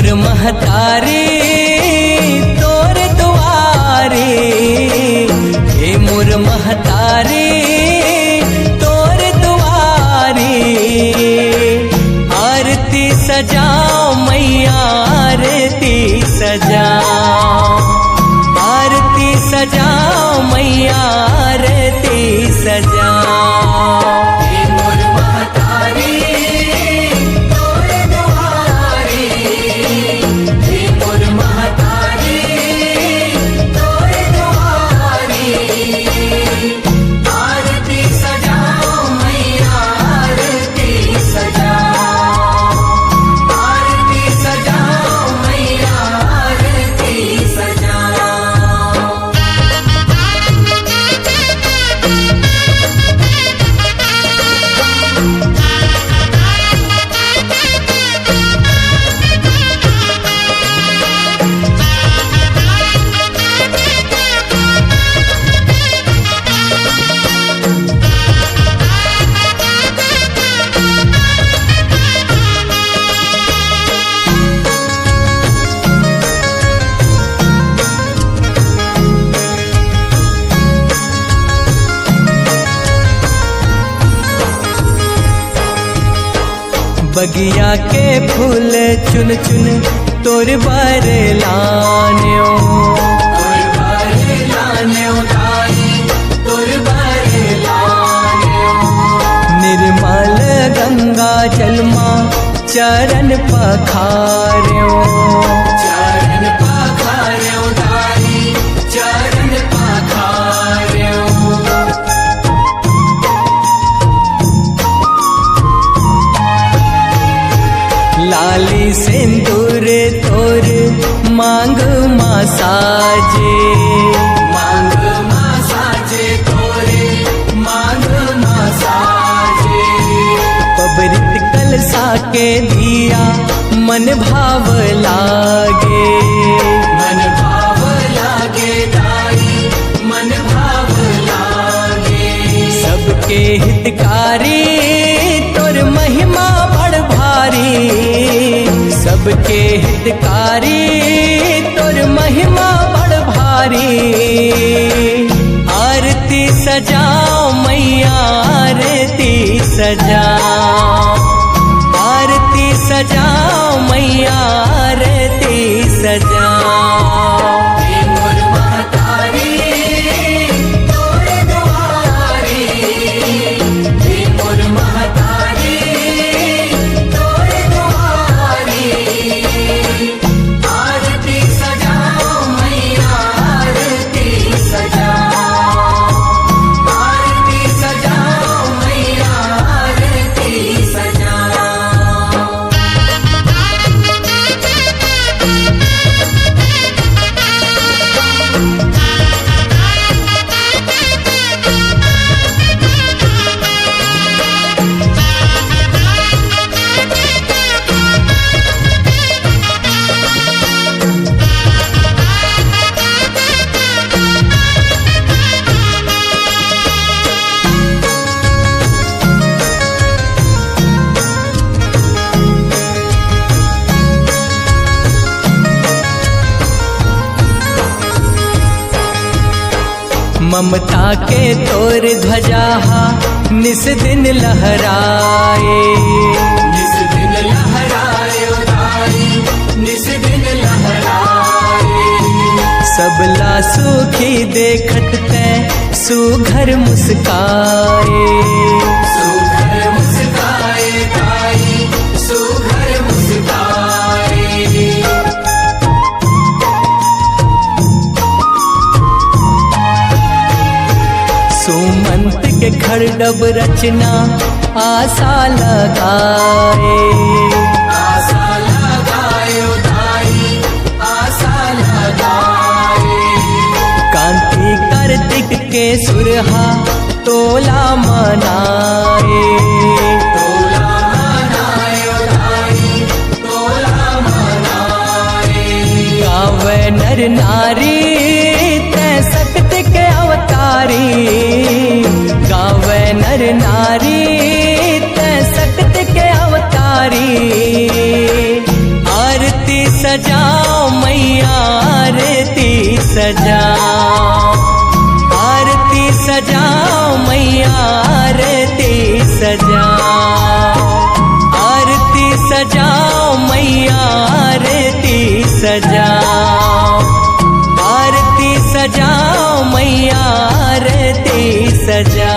मोर महतारी तोर दुआरे, हे मोर महतारी तोर दुआरे। आरती सजाओ मैया आरती सजाओ, आरती सजाओ मैया आरती सजाओ। बगिया के फूल चुन चुन तोर बर लान्यो, तोर बर लान्यो दाई, तोर बर लान्यो। निर्मल गंगा जलमा चरण पखार्यो, चरण पखार्यो दाई, चरण पखार्यो। लाली सिंदूर तोर मांग मासाजे, मांग मासाजे तोरे मांग मासाजे। पबरित कलसा के दिया मन भाव लागे, मन भाव लागे दाई, मन भाव लागे। सबके हितकारी तोर महिमा बड़ भारी, सबके हितकारी तोर महिमा बड़ भारी। आरती सजाओ मैया आरती सजाओ, आरती सजाओ मैया आरती सजाओ। ममता के तोर ध्वजा निस दिन लहराए, निस दिन लहराए दाई, निस दिन लहराए। सबला सुखी देखत ते सुघर मुस्काए, सुघर मुस्काए दाई, सुघर मुस्काए। सुमंत के खड़डब रचना आशा लगाए, आशा लगाए दाई, आशा लगाए। कांति कार्तिक के सुरहा तोला मनाए, तोला मनाए दाई, तोला मनाए। गावे नर नारी ते शक्ति के अवतारी, गावे नर नारी ते शक्ति के अवतारी। आरती सजाओ, आरती सजाओ मैया आरती सजाओ, आरती सजाओ मैया आरती सजाओ, आरती सजाओ मैया आरती सजाओ।